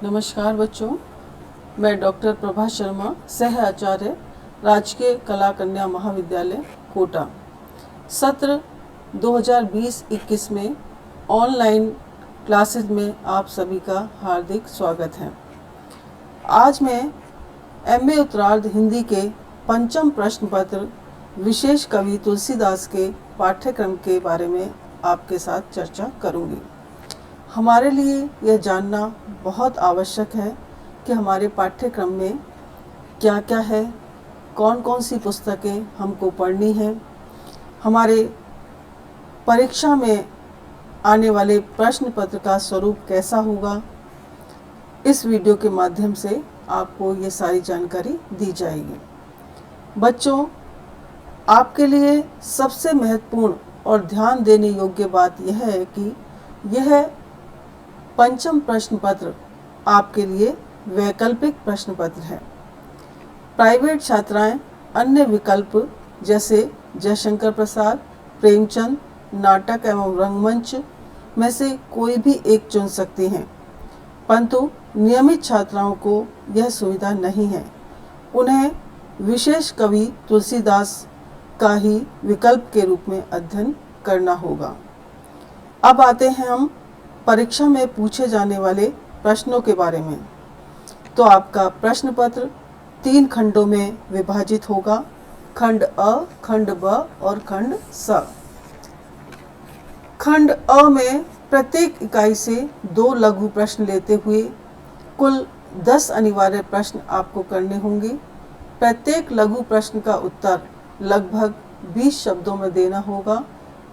नमस्कार बच्चों, मैं डॉक्टर प्रभा शर्मा, सह आचार्य, राजकीय कला कन्या महाविद्यालय कोटा। सत्र 2020-21 में ऑनलाइन क्लासेस में आप सभी का हार्दिक स्वागत है। आज मैं MA उत्तरार्ध हिंदी के पंचम प्रश्न पत्र विशेष कवि तुलसीदास के पाठ्यक्रम के बारे में आपके साथ चर्चा करूंगी। हमारे लिए यह जानना बहुत आवश्यक है कि हमारे पाठ्यक्रम में क्या क्या है, कौन कौन सी पुस्तकें हमको पढ़नी हैं, हमारे परीक्षा में आने वाले प्रश्न पत्र का स्वरूप कैसा होगा। इस वीडियो के माध्यम से आपको ये सारी जानकारी दी जाएगी। बच्चों, आपके लिए सबसे महत्वपूर्ण और ध्यान देने योग्य बात यह है कि यह पंचम प्रश्न पत्र आपके लिए वैकल्पिक प्रश्न पत्र है। प्राइवेट छात्राएं अन्य विकल्प जैसे जयशंकर प्रसाद, प्रेमचंद, नाटक एवं रंगमंच में से कोई भी एक चुन सकती हैं, परंतु नियमित छात्राओं को यह सुविधा नहीं है। उन्हें विशेष कवि तुलसीदास का ही विकल्प के रूप में अध्ययन करना होगा। अब आते हैं हम परीक्षा में पूछे जाने वाले प्रश्नों के बारे में। तो आपका प्रश्न पत्र 3 खंडों में विभाजित होगा, खंड अ, खंड ब और खंड स। खंड अ में प्रत्येक इकाई से 2 लघु प्रश्न लेते हुए कुल 10 अनिवार्य प्रश्न आपको करने होंगे। प्रत्येक लघु प्रश्न का उत्तर लगभग 20 शब्दों में देना होगा।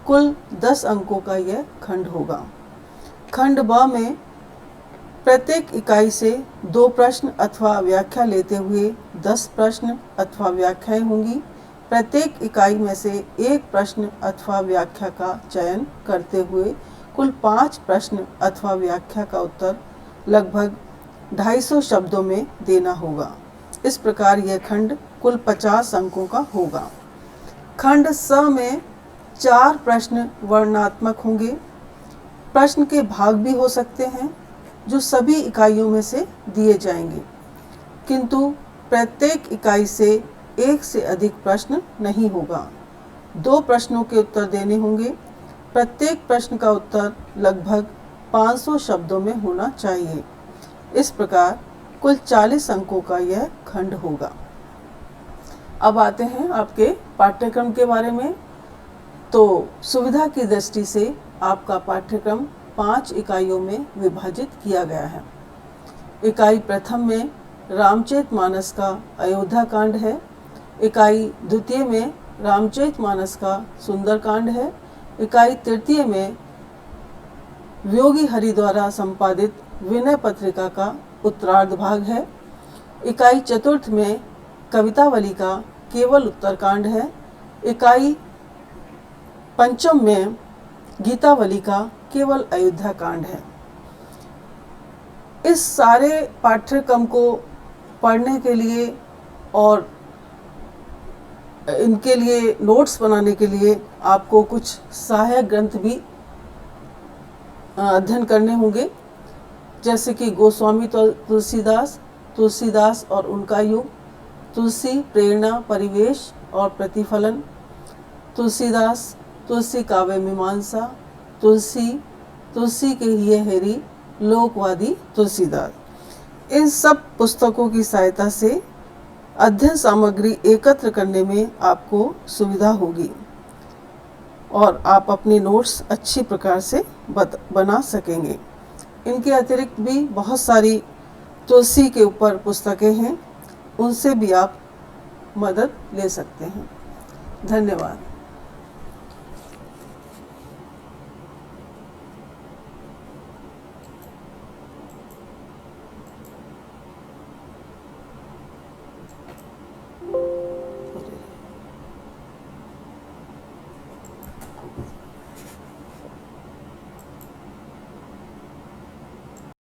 कुल 10 अंकों का यह खंड होगा। खंड ब में प्रत्येक इकाई से 2 प्रश्न अथवा व्याख्या लेते हुए 10 प्रश्न अथवा व्याख्याएं होंगी। प्रत्येक इकाई में से 1 प्रश्न अथवा व्याख्या का चयन करते हुए कुल 5 प्रश्न अथवा व्याख्या का उत्तर लगभग 250 शब्दों में देना होगा। इस प्रकार यह खंड कुल 50 अंकों का होगा। खंड स में 4 प्रश्न वर्णनात्मक होंगे। प्रश्न के भाग भी हो सकते हैं जो सभी इकाइयों में से दिए जाएंगे, किंतु प्रत्येक इकाई से 1 से अधिक प्रश्न नहीं होगा। 2 प्रश्नों के उत्तर देने होंगे। प्रत्येक प्रश्न का उत्तर लगभग 500 शब्दों में होना चाहिए। इस प्रकार कुल 40 अंकों का यह खंड होगा। अब आते हैं आपके पाठ्यक्रम के बारे में। तो सुविधा की दृष्टि से आपका पाठ्यक्रम 5 इकाइयों में विभाजित किया गया है। इकाई प्रथम में रामचरितमानस का अयोध्या कांड है। इकाई द्वितीय में रामचरितमानस का सुंदरकांड है। इकाई तृतीय में वियोगी हरि द्वारा संपादित विनय पत्रिका का उत्तरार्ध भाग है। इकाई चतुर्थ में कवितावली का केवल उत्तरकांड है। इकाई पंचम में गीतावली का केवल अयोध्या कांड है। इस सारे पाठ्यक्रम को पढ़ने के लिए और इनके लिए नोट्स बनाने के लिए आपको कुछ सहायक ग्रंथ भी अध्ययन करने होंगे, जैसे कि गोस्वामी तुलसीदास, तुलसीदास और उनका युग, तुलसी प्रेरणा परिवेश और प्रतिफलन, तुलसीदास, तुलसी काव्य मीमांसा, तुलसी के हिये हेरी, लोकवादी तुलसीदास। इन सब पुस्तकों की सहायता से अध्ययन सामग्री एकत्र करने में आपको सुविधा होगी और आप अपने नोट्स अच्छी प्रकार से बना सकेंगे। इनके अतिरिक्त भी बहुत सारी तुलसी के ऊपर पुस्तकें हैं, उनसे भी आप मदद ले सकते हैं। धन्यवाद।